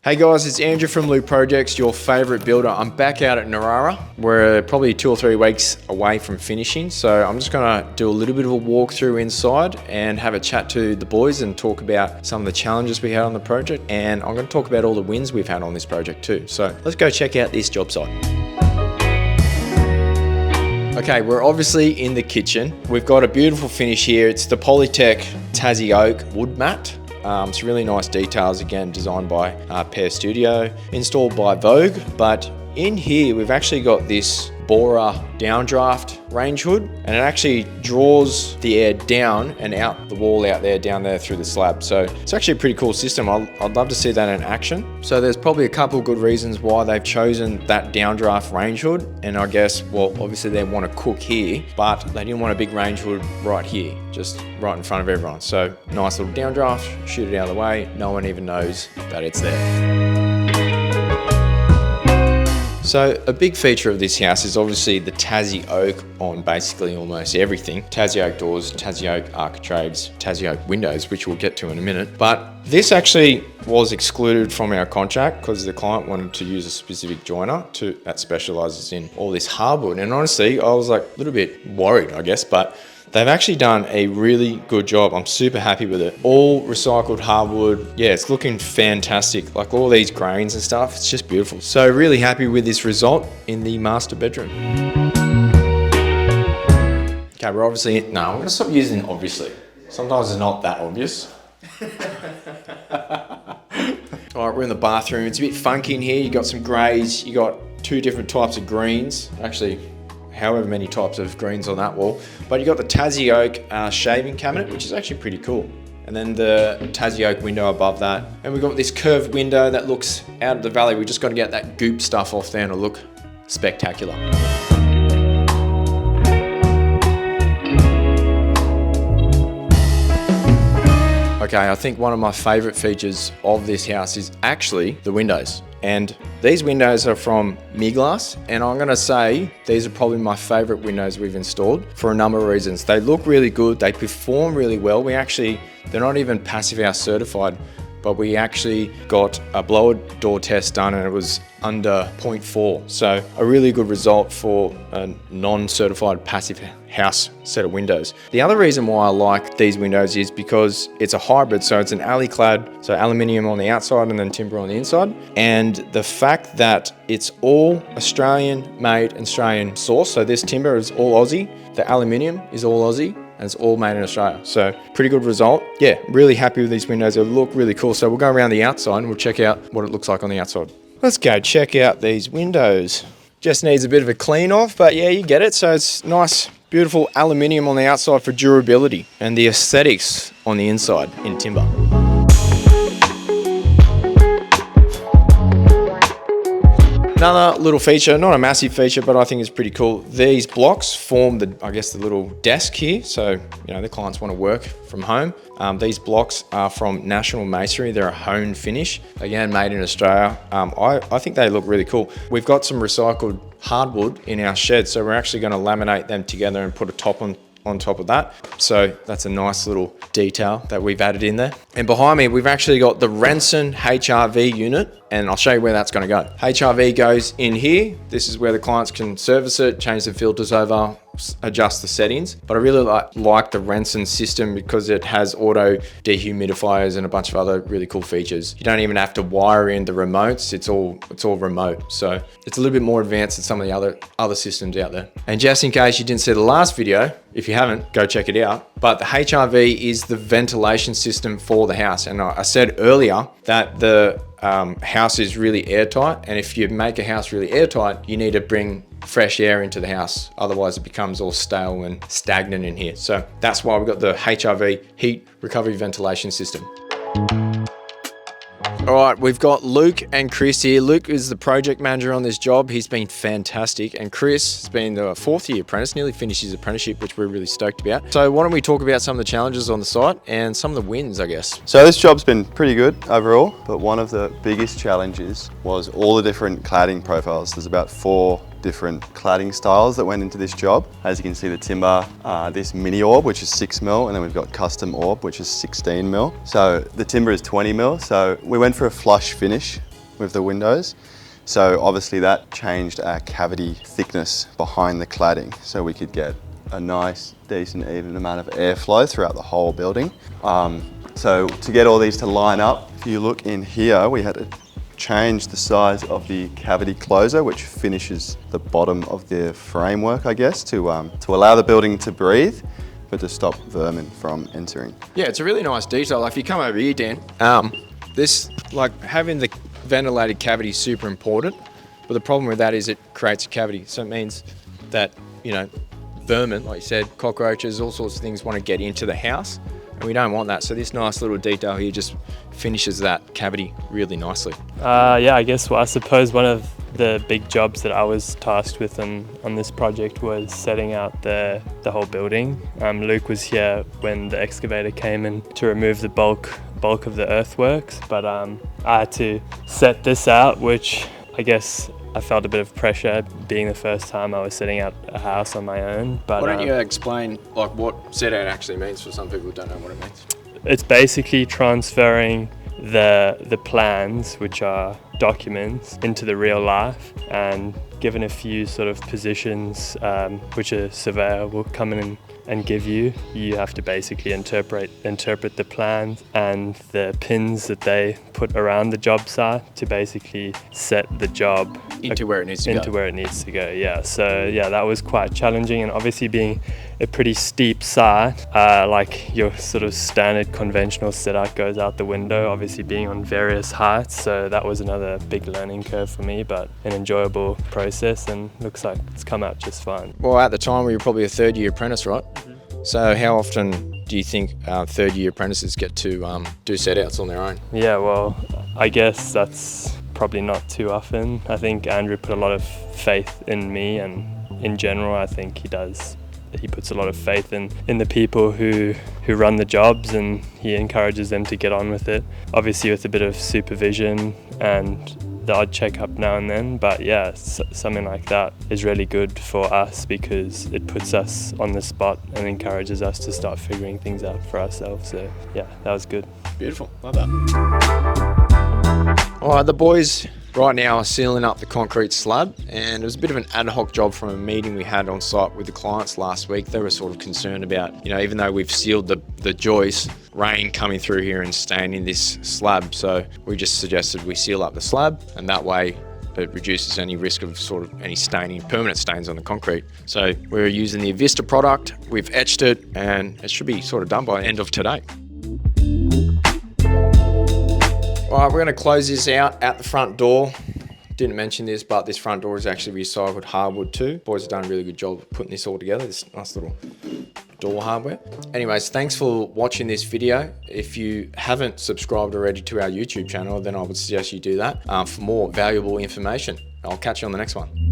Hey guys, it's Andrew from Loop Projects, your favourite builder. I'm back out at Narara. We're probably 2 or 3 weeks away from finishing, so I'm just gonna do a little bit of a walkthrough inside and have a chat to the boys and talk about some of the challenges we had on the project, and I'm gonna talk about all the wins we've had on this project too. So let's go check out this job site. Okay, we're obviously in the kitchen. We've got a beautiful finish here. It's the Polytech Tassie Oak wood mat. It's really nice details, again, designed by Pear Studio, installed by Vogue. But in here, we've actually got this Bora downdraft range hood, and it actually draws the air down and out the wall out there, down there through the slab. So it's actually a pretty cool system. I'd love to see that in action. So there's probably a couple of good reasons why they've chosen that downdraft range hood. And I guess, well, obviously they want to cook here, but they didn't want a big range hood right here, just right in front of everyone. So nice little downdraft, shoot it out of the way. No one even knows that it's there. So a big feature of this house is obviously the Tassie Oak on basically almost everything. Tassie Oak doors, Tassie Oak architraves, Tassie Oak windows, which we'll get to in a minute. But this actually was excluded from our contract because the client wanted to use a specific joiner that specialises in all this hardwood. And honestly, I was like a little bit worried, I guess, but they've actually done a really good job. I'm super happy with it. All recycled hardwood. Yeah, it's looking fantastic. Like all these grains and stuff, it's just beautiful. So really happy with this result in the master bedroom. Okay, we're obviously, no, I'm gonna stop using obviously. Sometimes it's not that obvious. All right, we're in the bathroom. It's a bit funky in here. You got some grays, you got 2 different types of greens. Actually, however many types of greens on that wall. But you got the Tassie Oak shaving cabinet, which is actually pretty cool. And then the Tassie Oak window above that. And we've got this curved window that looks out of the valley. We just got to get that goop stuff off there and it'll look spectacular. Okay, I think one of my favorite features of this house is actually the windows. And these windows are from Miglas, and I'm gonna say these are probably my favorite windows we've installed for a number of reasons. They look really good, they perform really well. They're not even Passive House certified, but we actually got a blower door test done and it was under 0.4. So a really good result for a non-certified Passive House set of windows. The other reason why I like these windows is because it's a hybrid, so it's an alley clad, so aluminium on the outside and then timber on the inside. And the fact that it's all Australian made, Australian sourced, so this timber is all Aussie, the aluminium is all Aussie, and it's all made in Australia. So pretty good result. Yeah, really happy with these windows. They look really cool. So we'll go around the outside and we'll check out what it looks like on the outside. Let's go check out these windows. Just needs a bit of a clean off, but yeah, you get it. So it's nice, beautiful aluminium on the outside for durability and the aesthetics on the inside in timber. Another little feature, not a massive feature, but I think it's pretty cool. These blocks form the little desk here. So, the clients want to work from home. These blocks are from National Masonry. They're a honed finish, again, made in Australia. I think they look really cool. We've got some recycled hardwood in our shed, so we're actually going to laminate them together and put a top on top of that. So that's a nice little detail that we've added in there. And behind me, we've actually got the Renson HRV unit, and I'll show you where that's going to go. HRV goes in here. This is where the clients can service it, change the filters over, adjust the settings. But I really like the Renson system because it has auto dehumidifiers and a bunch of other really cool features. You don't even have to wire in the remotes. It's all remote. So it's a little bit more advanced than some of the other systems out there. And just in case you didn't see the last video, if you haven't, go check it out. But the HRV is the ventilation system for the house. And I said earlier that the house is really airtight. And if you make a house really airtight, you need to bring fresh air into the house. Otherwise it becomes all stale and stagnant in here. So that's why we've got the HRV heat recovery ventilation system. All right, we've got Luke and Chris here. Luke is the project manager on this job. He's been fantastic. And Chris has been the 4th year apprentice, nearly finished his apprenticeship, which we're really stoked about. So why don't we talk about some of the challenges on the site and some of the wins, I guess. So this job's been pretty good overall, but one of the biggest challenges was all the different cladding profiles. There's about 4 different cladding styles that went into this job. As you can see, the timber, this mini orb, which is 6 mil, and then we've got custom orb, which is 16 mil. So the timber is 20 mil. So we went for a flush finish with the windows. So obviously that changed our cavity thickness behind the cladding, so we could get a nice, decent, even amount of airflow throughout the whole building. So to get all these to line up, if you look in here, we had to change the size of the cavity closer, which finishes the bottom of the framework, I guess, to allow the building to breathe, but to stop vermin from entering. Yeah, it's a really nice detail. Like if you come over here, Dan, this, like having the ventilated cavity is super important, but the problem with that is it creates a cavity. So it means that, you know, vermin, like you said, cockroaches, all sorts of things want to get into the house, and we don't want that. So this nice little detail here just finishes that cavity really nicely. Yeah, I guess, well, I suppose one of the big jobs that I was tasked with on this project was setting out the whole building. Luke was here when the excavator came in to remove the bulk of the earthworks, but I had to set this out, which I guess I felt a bit of pressure being the first time I was setting out a house on my own. But why don't you explain like what set out actually means for some people who don't know what it means? It's basically transferring the plans, which are documents, into the real life, and given a few sort of positions which a surveyor will come in and give you, you have to basically interpret the plans and the pins that they put around the job site to basically set the job into where it needs to go. Yeah, so yeah, that was quite challenging, and obviously being a pretty steep site, like your sort of standard conventional setup goes out the window, obviously being on various heights, so that was another big learning curve for me, but an enjoyable process, and looks like it's come out just fine. Well, at the time we were probably a third-year apprentice, right? Mm-hmm. So how often do you think third-year apprentices get to do set-outs on their own? Yeah, well, I guess that's probably not too often. I think Andrew put a lot of faith in me, and in general I think he puts a lot of faith in the people who run the jobs, and he encourages them to get on with it, obviously with a bit of supervision and the odd check-up now and then. But yeah, something like that is really good for us because it puts us on the spot and encourages us to start figuring things out for ourselves. So yeah, that was good. Beautiful, love that. All right, the boys right now are sealing up the concrete slab, and it was a bit of an ad hoc job from a meeting we had on site with the clients last week. They were sort of concerned about, you know, even though we've sealed the joist, rain coming through here and staying in this slab. So we just suggested we seal up the slab, and that way it reduces any risk of sort of any staining, permanent stains on the concrete. So we're using the Avista product, we've etched it, and it should be sort of done by the end of today. All right, we're going to close this out at the front door. Didn't mention this, but this front door is actually recycled hardwood too. Boys have done a really good job of putting this all together, this nice little door hardware. Anyways, thanks for watching this video. If you haven't subscribed already to our YouTube channel, then I would suggest you do that for more valuable information. I'll catch you on the next one.